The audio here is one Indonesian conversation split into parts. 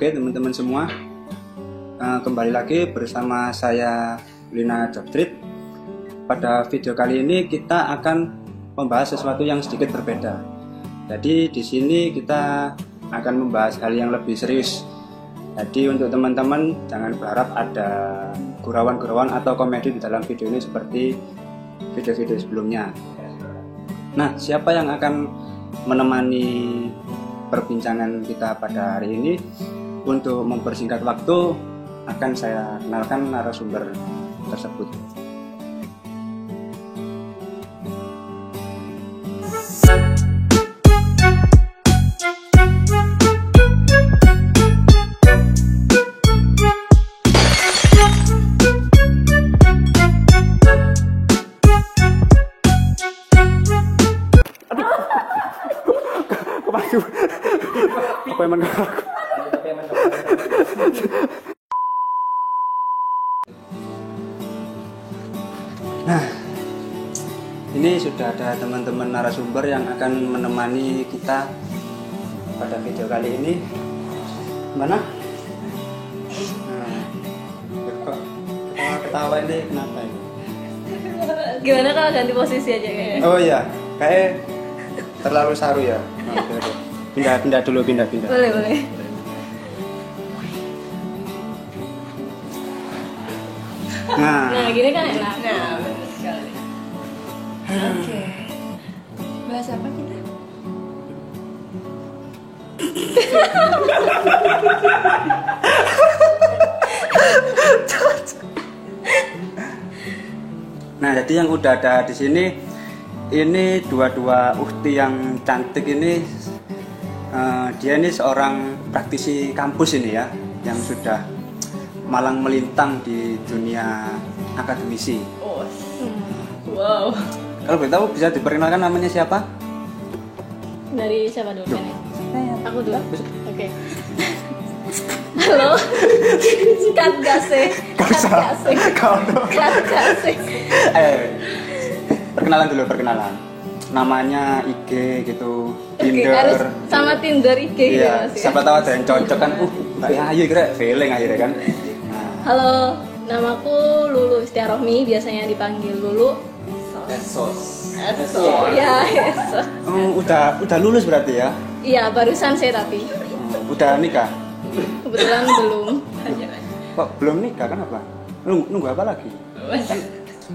Oke teman-teman semua, kembali lagi bersama saya Lina Jobstreet. Pada video kali ini kita akan membahas sesuatu yang sedikit berbeda. Jadi di sini kita akan membahas hal yang lebih serius. Jadi untuk teman-teman jangan berharap ada gurauan-gurauan atau komedi di dalam video ini seperti video-video sebelumnya. Nah, siapa yang akan menemani perbincangan kita pada hari ini? Untuk mempersingkat waktu akan saya kenalkan narasumber tersebut. Apa emang aku? Nah, ini sudah ada teman-teman narasumber yang akan menemani kita pada video kali ini. Mana? Kok ketawa ini kenapa ini? Gimana kalau ganti posisi aja kayaknya? Oh iya, kayak terlalu saru ya. Pindah dulu. Boleh. Nah, gini kan enak. Nah, benar sekali. Oke. Bahas apa kita? Nah, jadi yang udah ada di sini ini dua ukti yang cantik ini. Dia ini seorang praktisi kampus ini ya, yang sudah malang melintang di dunia akademisi. Oh, wow. Kalau boleh tahu bisa diperkenalkan namanya siapa? Dari siapa dulu nih? Aku dulu. Oke. Halo. Kat gase. Perkenalan dulu. Namanya IG gitu, Tinder. Harus sama Tinder IG gitu ya, Mas. Siapa tahu ada yang cocok kan. Mbak Ayu kira feeling akhirnya kan. Halo, namaku Lulu Istiarohmi, biasanya dipanggil Lulu. Esos. Ya, Esos. Udah lulus berarti ya? Iya, barusan saya tapi Udah nikah? kebetulan belum. Kok belum nikah? Kenapa? Nunggu apa lagi? Kan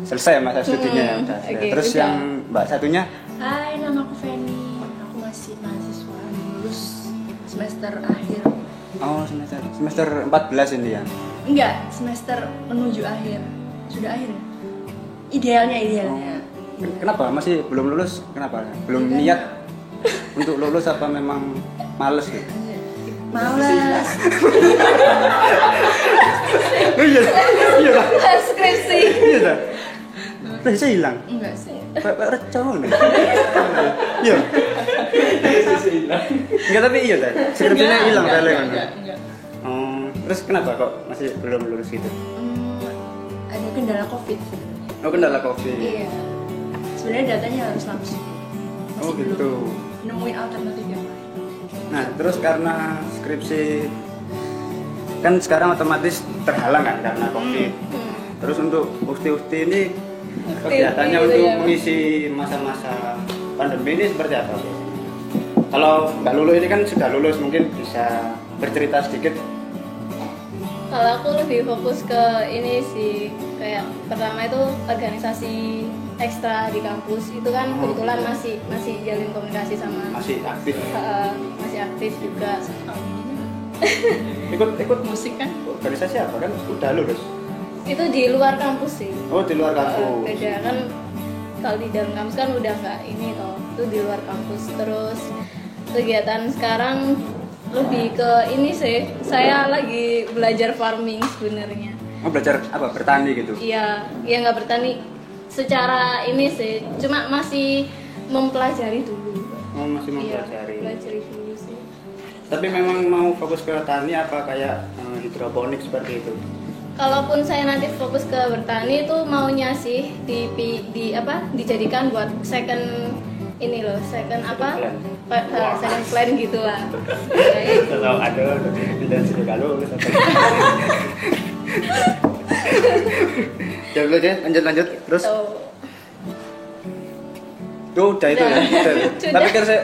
selesai masa studinya ya udah. Oke, Terus udah. yang mbak satunya? Hai, nama aku Feni. Aku masih mahasiswa lulus semester akhir. Oh, semester 14 ini ya? Enggak, semester menuju akhir. Sudah akhir ya? Idealnya. Kenapa? Masih belum lulus? Kenapa? Belum niat untuk lulus apa memang males gitu? Malas. Iya lah. Skripsi. Iya dah. Udah saya hilang. Enggak sih. Pak recong nih. Iya. Enggak tapi iya dah. Skripsinya hilang kali kan. Enggak. Terus kenapa kok masih belum lulus gitu? Ada kendala Covid. Oh, kendala Covid. Iya. Sebenarnya datanya harus langsung. Oh gitu. Nemuin alternatif yang lain. Nah, terus karena skripsi kan sekarang otomatis terhalang kan karena Covid. Terus untuk ukti-ukti ini kegiatannya gitu untuk ya, Mas. mengisi masa-masa pandemi ini seperti apa? Kalau nggak lulus ini kan sudah lulus, mungkin bisa bercerita sedikit. Kalau aku lebih fokus ke ini sih, kayak pertama itu organisasi ekstra di kampus itu kan kebetulan masih jalin komunikasi sama Masih aktif. masih aktif juga. Ikut Musik kan? organisasi apa kan? Udah lulus. Itu di luar kampus sih. Oh, di luar kampus. Beda kan, kalau di dalam kampus kan udah nggak ini toh, itu di luar kampus. Terus kegiatan sekarang lebih ke ini sih, saya lagi belajar farming sebenarnya. Oh, belajar apa? Bertani gitu. Iya nggak bertani secara ini sih, cuma masih mempelajari dulu. Oh, masih Iya, mempelajari. pelajari dulu sih. Tapi memang mau fokus ke tani apa kayak hidroponik seperti itu? Kalaupun saya nanti fokus ke bertani itu maunya sih dijadikan buat second ini loh second apa plan. second plan gitu lah. Kalau ada intensi kalau Ya udah deh, lanjut terus. Tuh udah itu ya. Sudah. Tapi pikir saya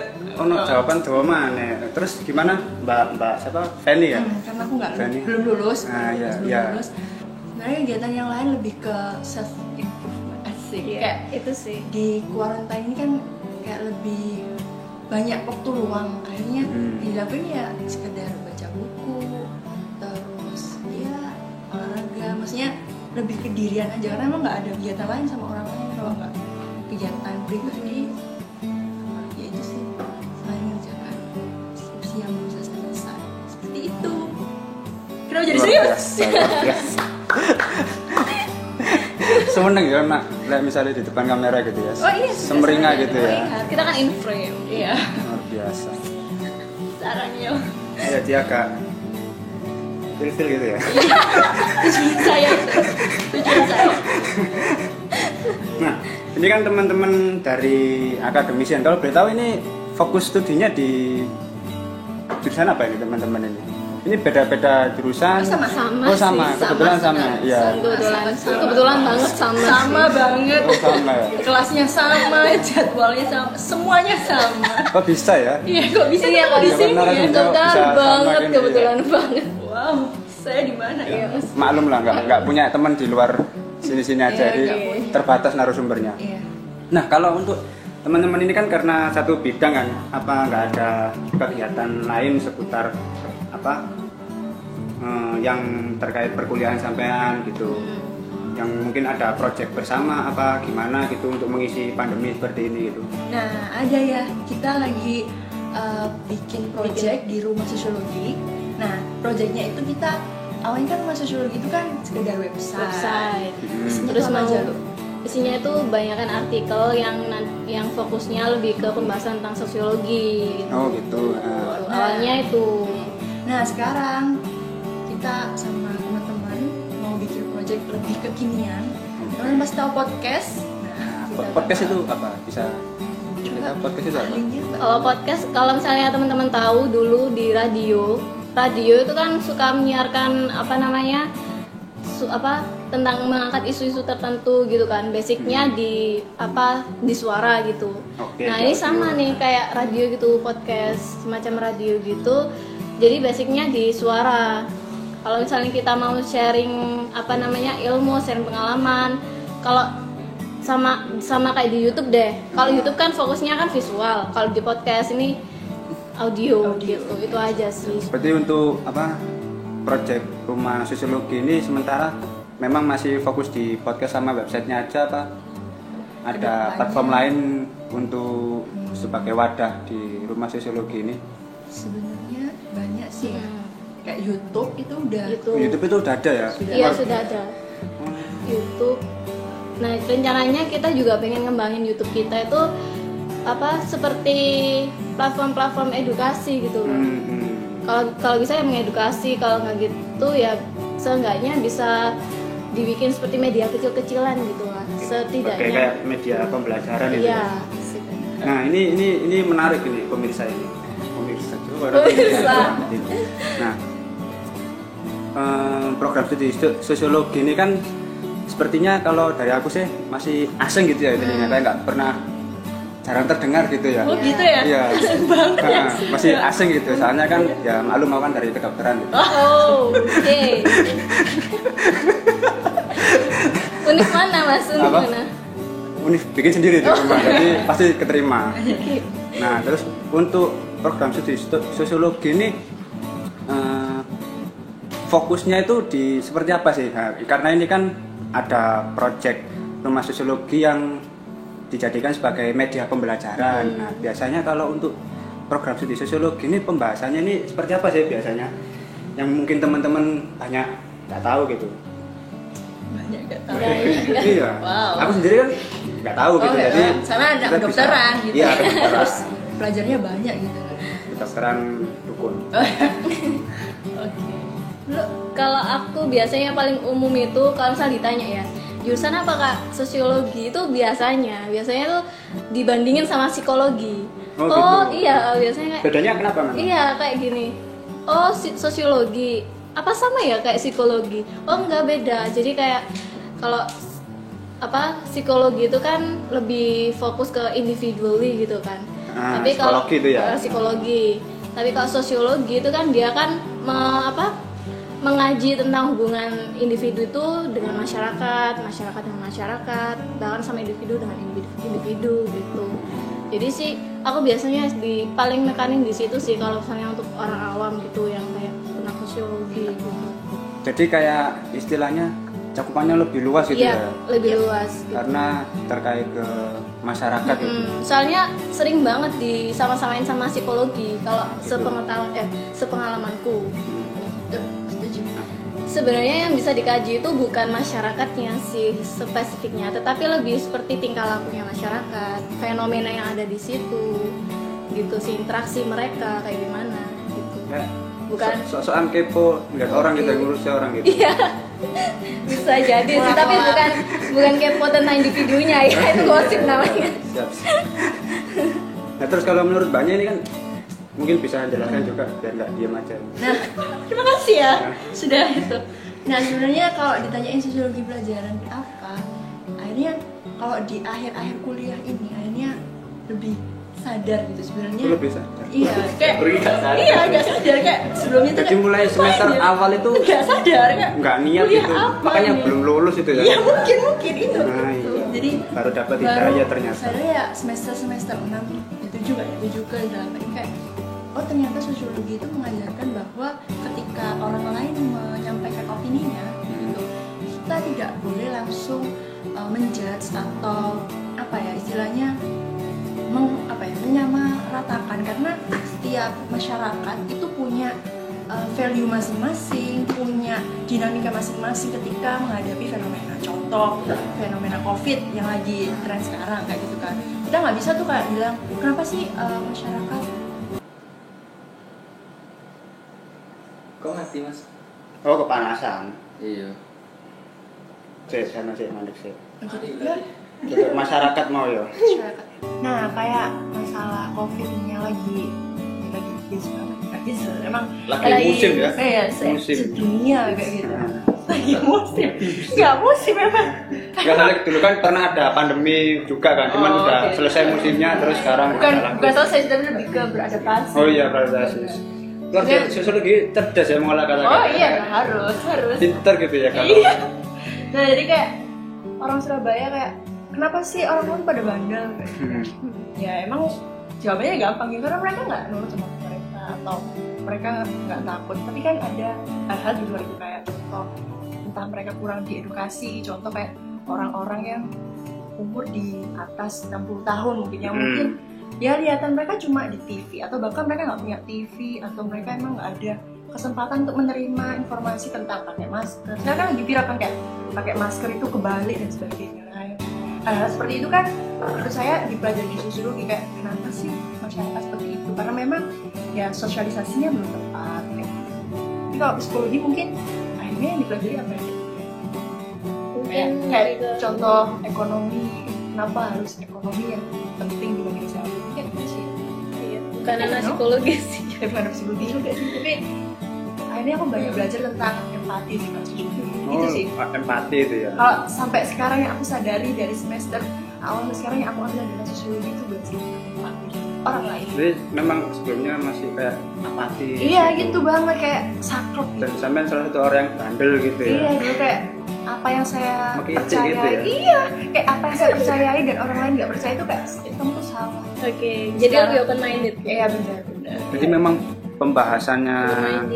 jawaban mana. Terus gimana Mbak siapa? Fanny ya? Karena aku Fanny. belum lulus. Ah, iya, belum iya. lulus. Sebenarnya kegiatan yang lain lebih ke self improvement asik. Iya, Kayak itu sih. di quarantine ini kan kayak lebih banyak waktu luang. Akhirnya dilakuin ya sekedar baca buku, terus ya olahraga. Maksudnya lebih ke dirian aja karena emang nggak ada kegiatan lain sama orang lain kalau nggak kegiatan pribadi. Ya itu sih selain mengerjakan skripsi yang belum selesai seperti itu. Kenapa jadi serius? Seneng ya nak, misalnya di depan kamera gitu ya. Oh iya, Semeringah gitu ya. Kita kan in frame. Iya. Luar biasa. Caranya. Ya dia agak feel gitu ya. Tujuan saya. Nah, ini kan teman-teman dari akademisi. Kalau boleh tahu ini fokus studinya di jurusan apa ini teman-teman ini? Ini beda-beda jurusan. Sama. Oh sama, kebetulan sama. Iya. Kebetulan banget sama. Sama banget. Oh sama ya. Kelasnya sama, jadwalnya sama, semuanya sama. Oh bisa ya? Iya, kok bisa Iya, ketemu di Jangan sini narasumber. ya? Kebetulan Bisa sama banget, gini, kebetulan banget. Wow, saya di mana ya? Maklum lah, nggak punya teman di luar sini-sini aja, Iya, jadi oke. terbatas narasumbernya. Iya. Nah kalau untuk teman-teman ini kan karena satu bidang kan, apa nggak ada kegiatan lain seputar apa yang terkait perkuliahan sampean gitu, yang mungkin ada project bersama apa gimana gitu untuk mengisi pandemi seperti ini gitu. Nah, ada ya, kita lagi bikin project di rumah sosiologi. Nah, projectnya itu kita awalnya kan rumah sosiologi itu kan sekedar website. Isinya Terus tuh apa mau aja, Lu? isinya itu banyakkan artikel yang fokusnya lebih ke pembahasan tentang sosiologi. Oh gitu. Awalnya itu. Nah, sekarang kita sama teman-teman mau bikin project lebih kekinian. Teman-teman pasti tahu podcast. Nah, kita Podcast bakal- itu apa? Bisa cerita podcast itu apa? linknya, Mbak. Kalau podcast, kalau misalnya teman-teman tahu dulu di radio itu kan suka menyiarkan apa namanya tentang mengangkat isu-isu tertentu gitu kan, basicnya di suara gitu. Oke, Nah di ini audio. sama nih kayak radio gitu, podcast semacam radio gitu. Jadi basicnya di suara. Kalau misalnya kita mau sharing ilmu, sharing pengalaman, kalau sama kayak di YouTube deh. Kalau YouTube kan fokusnya kan visual, kalau di podcast ini audio gitu. Itu aja sih. Seperti untuk project rumah sosiologi ini sementara memang masih fokus di podcast sama websitenya aja apa? Ada Kedepannya. platform lain untuk sebagai wadah di rumah sosiologi ini? Sebenarnya banyak sih ya. Kayak YouTube itu udah YouTube itu udah ada ya? Iya sudah ada YouTube. Nah rencananya kita juga pengen ngembangin YouTube kita itu seperti platform-platform edukasi gitu loh. Kalau bisa ya mengedukasi, kalau nggak gitu ya seenggaknya bisa dibikin seperti media kecil-kecilan gitu lah. Setidaknya. Kayak media pembelajaran itu. Iya. Nah ini menarik ini pemirsa ini. Pemirsa. Nah program studi sosiologi ini kan sepertinya kalau dari aku sih masih asing gitu ya, jadinya kayak nggak pernah, jarang terdengar gitu ya. Oh gitu ya? Iya. Nah, masih asing gitu. Soalnya kan ya maklum kan dari kedokteran gitu. Oh, oke. Unik mana Mas? Unik Apa? mana? Unik bikin sendiri di rumah, jadi pasti keterima. Nah, terus untuk program studi sosiologi ini fokusnya itu di seperti apa sih? Nah, karena ini kan ada project rumah sosiologi yang dijadikan sebagai media pembelajaran. Nah, biasanya kalau untuk program studi sosiologi ini pembahasannya ini seperti apa sih biasanya? Yang mungkin teman-teman banyak nggak tahu gitu. banyak gak tahu. Iya. Wow. Aku sendiri kan nggak tahu gitu. ya, Jadi sana ada kita bisa- kedokteran gitu. Iya, ya. kedokteran. Terus pelajarnya banyak gitu. Kedokteran dukun. Oke. Kalau aku biasanya paling umum itu kalau misalnya ditanya ya, jurusan apa kak? Sosiologi itu biasanya tuh dibandingin sama psikologi. Oh, gitu. Iya biasanya kayak Bedanya kenapa memang? iya kayak gini. Oh sosiologi apa sama ya kayak psikologi? Oh enggak, beda. Jadi kayak kalau psikologi itu kan lebih fokus ke individually gitu kan. Tapi kalau psikologi itu ya. Psikologi. Tapi kalau sosiologi itu kan dia kan mengaji tentang hubungan individu itu dengan masyarakat dengan masyarakat, bahkan sama individu dengan individu gitu. Jadi sih aku biasanya paling nekanin di situ sih kalau misalnya untuk orang awam gitu yang kayak tentang sosiologi gitu. Jadi kayak istilahnya cakupannya lebih luas gitu Iya, ya. lebih luas gitu. Karena terkait ke masyarakat gitu. Soalnya sering banget disama-samain sama psikologi kalau sepengalamanku. Setuju. Sebenarnya yang bisa dikaji itu bukan masyarakatnya sih spesifiknya, tetapi lebih seperti tingkah lakunya masyarakat, fenomena yang ada di situ, gitu sih, interaksi mereka kayak gimana gitu. Ya, Bukan soal kepo ngeliat orang gitu, ngurusnya orang gitu. Iya, bisa jadi sih, tapi bukan kepo tentang individunya ya, itu gosip namanya. Siap. Nah terus kalau menurut Mbaknya ini kan mungkin bisa jelaskan juga biar nggak diam aja. Nah, terima kasih ya sudah itu. Nah sebenarnya kalau ditanyain sosiologi pelajaran apa, akhirnya kalau di akhir-akhir kuliah ini akhirnya lebih sadar gitu sebenarnya. Lebih sadar. Iya, kayak Iya, nggak sadar kayak sebelumnya tuh Jadi mulai semester awal itu nggak sadar kayak nggak niat kuliah gitu, apa makanya ini? belum lulus itu ya. Iya mungkin itu. Nah, iya. Jadi baru dapat hidayah ternyata. Saya ya semester 6 itu juga 7 ke 8 kayak oh ternyata sosiologi itu mengajarkan bahwa ketika orang lain menyampaikan opininya gitu, kita tidak boleh langsung menjudge atau apa ya istilahnya menyamaratakan, karena setiap masyarakat itu punya value masing-masing, punya dinamika masing-masing ketika menghadapi fenomena. Contoh fenomena COVID yang lagi tren sekarang kayak gitu kan. Kita nggak bisa tuh kayak bilang kenapa sih masyarakat. Kok mati mas? Oh kepanasan. Iya. Sana mandek sih. Ya, Masyarakat mau ya. masyarakat. Nah kayak masalah COVID-nya lagi emang Lagi musim ya? Iya, Musim. sedunia kayak gitu. Lagi musim, nggak musim emang. Nggak salah dulu kan pernah ada pandemi juga kan, cuman Oh, udah oke. selesai musimnya terus sekarang Bukan ada lagi. selesai, tapi lebih ke beradaptasi. Oh iya beradaptasi. Luar biasa, sosiologi cerdas ya mengolah kata-kata. Oh iya, harus. Pinter gitu ya kalau. Iya. Nah jadi kayak orang Surabaya kayak kenapa sih orang pada bandel? Ya emang jawabannya gampang gitu, karena mereka nggak nurut sama mereka atau mereka nggak takut. Tapi kan ada hal-hal di luar itu kayak contoh entah mereka kurang diedukasi, contoh kayak orang-orang yang umur di atas 60 tahun mungkin yang mungkin ya lihatan mereka cuma di TV atau bahkan mereka nggak punya TV atau mereka emang nggak ada kesempatan untuk menerima informasi tentang pakai masker. Sekarang kan lagi viral kan kayak pakai masker itu kebalik dan sebagainya. Hal-hal seperti itu kan menurut saya dipelajari di sosiologi kayak kenapa sih masyarakat seperti itu, karena memang ya sosialisasinya belum tepat kayak gitu. Tapi kalau psikologi mungkin akhirnya yang dipelajari apa ya? Kayak contoh ekonomi, kenapa harus ekonomi yang penting dibanding kesehatan? Kayak gitu sih. Iya, bukan anak psikologi sih. Ya bukan psikologi juga sih, tapi akhirnya aku banyak belajar tentang empati sih Kak. Itu sih. Empati itu ya. Kalau sampai sekarang yang aku sadari dari semester awal sampai sekarang yang aku ambil adalah sosiologi itu belajar empati orang lain. Jadi memang sebelumnya masih kayak apati. Iya gitu banget kayak saklek Dan gitu. sampai salah satu orang yang bandel gitu ya. Iya dulu kayak apa yang saya Mengkritik percayai, gitu ya? iya kayak apa yang saya percayai dan orang lain nggak percaya itu kayak kamu tuh salah. Oke, jadi lebih open minded. Iya benar. Jadi memang pembahasannya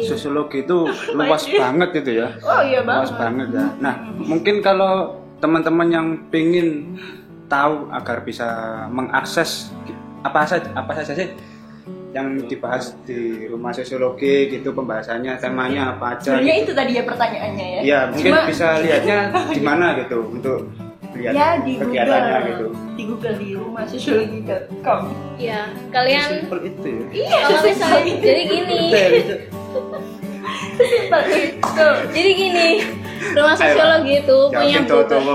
sosiologi itu luas banget gitu ya. Oh iya Luas banget ya. Nah, mungkin kalau teman-teman yang pingin tahu agar bisa mengakses apa saja sih yang dibahas di rumah sosiologi gitu, pembahasannya, temanya apa aja. Sebenarnya gitu. itu tadi ya pertanyaannya ya. Iya, mungkin Cuma- bisa lihatnya di mana gitu untuk lihat Ya di kegiatannya Google, gitu. di Google di rumahsosiologi.com. Iya, kalian Simpel itu ya. Iya, kalau misalnya jadi gini. Betul. simpel itu. Jadi gini, rumah sosiologi itu punya buku.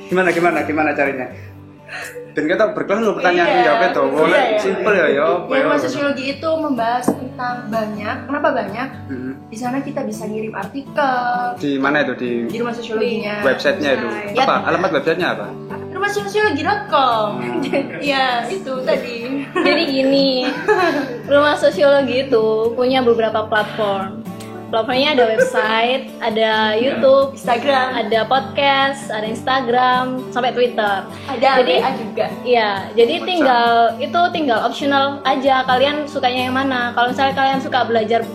Gimana caranya? Dan kita berkelas lo pertanyaan Iya, jawabnya tuh, iya, iya. simple ya, Rumah sosiologi itu membahas tentang banyak. Kenapa banyak? Hmm. Di sana kita bisa ngirim artikel. Di mana itu Di rumah sosiologinya. websitenya itu? Ya. Apa? Alamat websitenya apa? Rumahsosiologi.com. Ya itu tadi. Jadi gini, rumah sosiologi itu punya beberapa platform. Platformnya ada website, ada YouTube, Instagram. ada podcast, ada Instagram, sampai Twitter. Ada Jadi WA juga. iya, jadi tinggal optional aja kalian sukanya yang mana. Kalau misalnya kalian suka belajar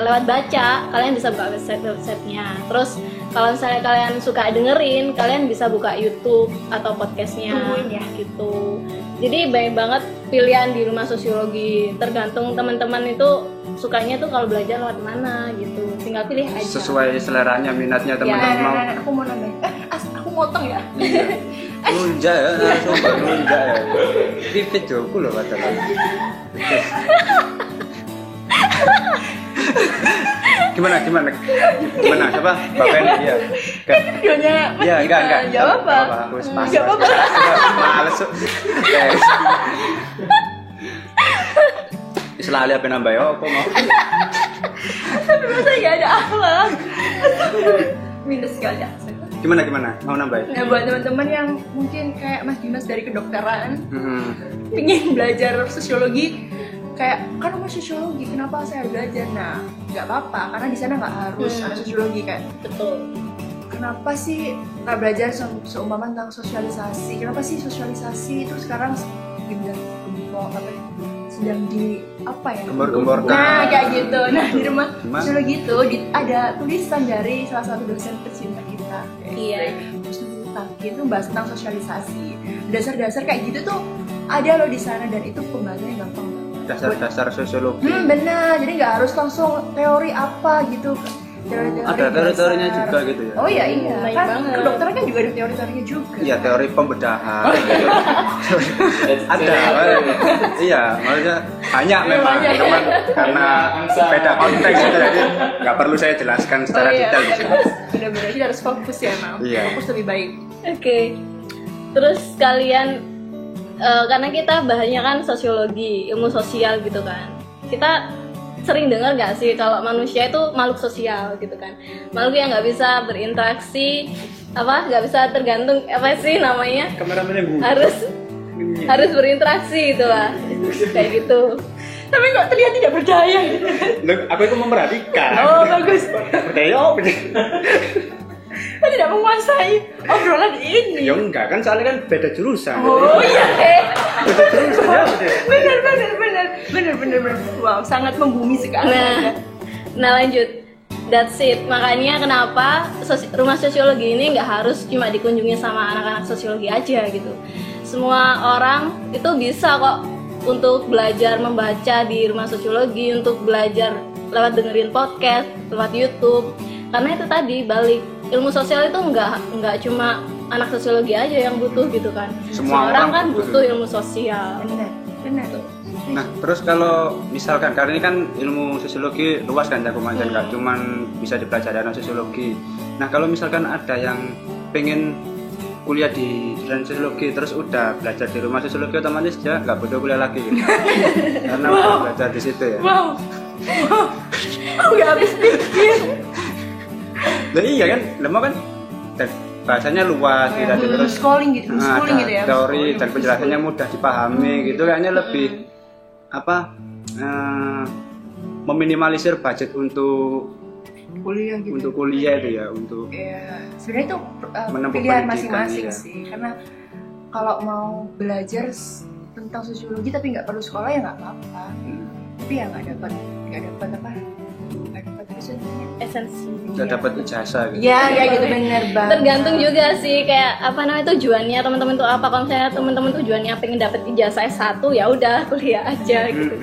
lewat baca, kalian bisa buka websitenya. Terus kalau misalnya kalian suka dengerin, kalian bisa buka YouTube atau podcastnya. Tungguin ya. Gitu. Jadi banyak banget pilihan di rumah sosiologi. Tergantung teman-teman itu sukanya tuh kalau belajar lewat mana gitu. Tinggal pilih aja. Sesuai seleranya, minatnya teman-teman mau. Aku mau nambahin. Aku motong ya. Lunja ya, langsung lunja ya. Pipit joku loh padahal. Gimana siapa Bapak ini ya Videonya ya enggak jawab apa? aku pas Enggak apa-apa. males selalu apa nambah ya aku mau Tapi masa gak ada akhlak. Minus sekali akhlak. gimana mau nambah Nah buat teman-teman yang mungkin kayak Mas Dimas dari kedokteran hmm. ingin belajar sosiologi, kayak kan rumah sosiologi kenapa saya harus belajar? Nah nggak apa-apa karena di sana nggak harus ada sosiologi kan. Betul. Kenapa sih nggak belajar seumpama tentang sosialisasi? Kenapa sih sosialisasi itu sekarang sedang di apa ya? Gembor-gemborkan. Nah kayak gitu. Nah di rumah Gimana? sosiologi itu ada tulisan dari salah satu dosen tercinta kita. Iya. Itu bahas tentang sosialisasi. Dasar-dasar kayak gitu tuh ada loh di sana dan itu pembahasannya gampang banget. dasar sosiologi Benar. Jadi nggak harus langsung teori apa gitu. Teori-teori ada teori-teorinya dasar. juga gitu ya Oh iya, Banyak kan banget. kedokteran kan juga ada teori-teorinya juga. iya teori pembedahan ada iya maksudnya banyak memang banyak. cuman karena beda konteks jadi nggak perlu saya jelaskan secara detail di sini. Benar-benar kita harus fokus ya, Mam. Iya. Fokus lebih baik. Oke. Terus kalian karena kita bahasnya kan sosiologi, ilmu sosial gitu kan. Kita sering dengar nggak sih kalau manusia itu makhluk sosial gitu kan, makhluk yang nggak bisa berinteraksi, nggak bisa tergantung apa sih namanya, harus berinteraksi gitu lah, kayak gitu. Tapi kok terlihat tidak berdaya gitu. Aku itu memperhatikan Oh, bagus. berdaya Kok tidak menguasai obrolan ini? ya enggak kan soalnya kan beda jurusan Oh iya. beda jurusan ya Benar. Wow, sangat membumi sekali. Nah lanjut, that's it. Makanya kenapa rumah sosiologi ini nggak harus cuma dikunjungi sama anak-anak sosiologi aja gitu. Semua orang itu bisa kok untuk belajar membaca di rumah sosiologi, untuk belajar lewat dengerin podcast, lewat YouTube. Karena itu tadi balik ilmu sosial itu nggak cuma anak sosiologi aja yang butuh gitu kan. Semua orang orang kan butuh. butuh ilmu sosial. Benar. Nah, terus kalau misalkan karena ini kan ilmu sosiologi luas kan cakupannya nggak cuman bisa dipelajari anak sosiologi. Nah, kalau misalkan ada yang pengen kuliah di jurusan sosiologi terus udah belajar di rumah sosiologi otomatis dia nggak butuh kuliah lagi gitu. Karena udah belajar di situ ya. Wow. Aku nggak habis pikir. Nah, iya kan, lemah kan dan bahasanya luas gitu terus Schooling gitu ya. teori dan penjelasannya mudah dipahami gitu kayaknya lebih meminimalisir budget untuk Kuliah gitu. untuk kuliah itu ya untuk Ya, sebenarnya itu Menempuh pilihan pendidikan, masing-masing iya. sih. Karena kalau mau belajar tentang sosiologi tapi nggak perlu sekolah ya nggak apa-apa. Tapi ya nggak dapat Esensi. nggak dapat ijazah gitu. Ya gitu bener banget. Tergantung juga sih kayak apa namanya tujuannya teman-teman tuh apa. Kalau misalnya teman-teman tujuannya pengen dapet ijazah S1 ya udah kuliah aja gitu.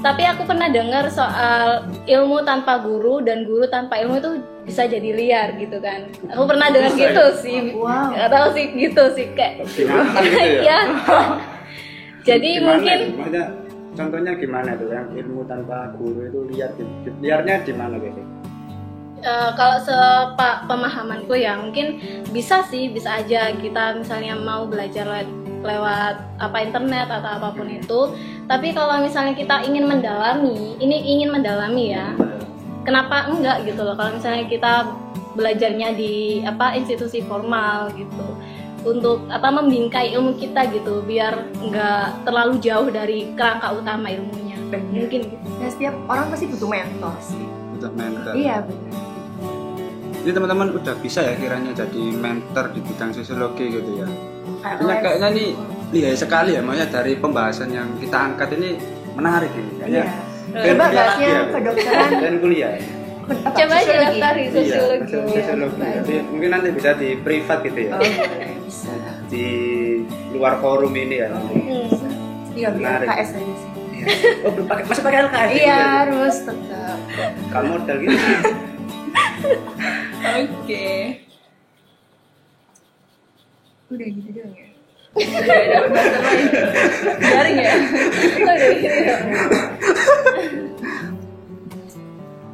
Tapi aku pernah dengar soal ilmu tanpa guru dan guru tanpa ilmu itu bisa jadi liar gitu kan. Aku pernah dengar gitu sih. Wow. Nggak tahu sih gitu sih kayak. Gimana gitu ya? Iya. Jadi Gimana mungkin ya? Maksudnya contohnya gimana tuh yang ilmu tanpa guru itu liarnya di mana gitu? Kalau pemahamanku ya mungkin bisa aja kita misalnya mau belajar lewat internet atau apapun itu. Tapi kalau misalnya kita ingin mendalami ya, kenapa enggak gitu loh? Kalau misalnya kita belajarnya di institusi formal gitu, untuk membingkai ilmu kita gitu, biar enggak terlalu jauh dari kerangka utama ilmunya. Mungkin gitu. Nah, setiap orang pasti butuh mentor sih. Butuh mentor. Iya benar. Jadi teman-teman udah bisa ya kiranya jadi mentor di bidang sosiologi gitu ya. Kayaknya nih lihai sekali ya, maksudnya dari pembahasan yang kita angkat ini menarik ini kayaknya. Coba bahasnya kedokteran dan kuliah. Coba aja daftar di sosiologi. Iya, sosiologi. Jadi mungkin nanti bisa di privat gitu ya. Bisa. Di luar forum ini ya nanti. Iya, Menarik. LKS aja sih. Oh, masih pakai LKS? Iya, harus tetap. Kamu modal gitu. Oke. Udah gitu doang ya. Jaring ya.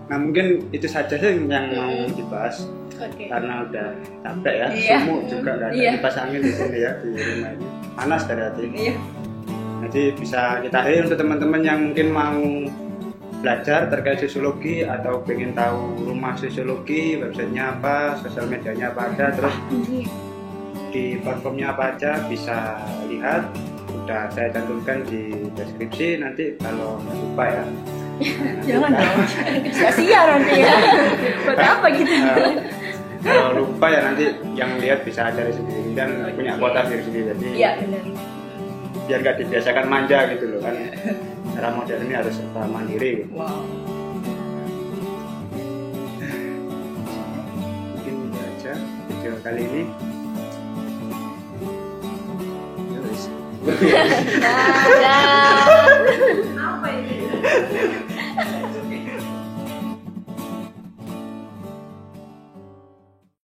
Nah mungkin itu saja sih yang mau dibahas. Oke. Karena udah capek ya, Iya. sumuk juga nggak ada kipas angin di sini ya di rumah ini. Panas dari hati. Iya. Jadi bisa kita akhiri untuk teman-teman yang mungkin mau belajar terkait sosiologi atau pengen tahu rumah sosiologi, websitenya apa, sosial medianya apa aja, terus di platformnya apa aja bisa lihat. Udah saya cantumkan di deskripsi, nanti kalau nggak lupa ya. Jangan dong. Sia-sia nanti ya. Buat apa gitu? Kalau lupa ya nanti yang lihat bisa cari sendiri dan punya kuota sendiri. Jadi Iya benar. biar nggak dibiasakan manja gitu loh kan. Cara modern ini harus serba mandiri. Gitu. Wow. Mungkin itu aja video kali ini. Dadah.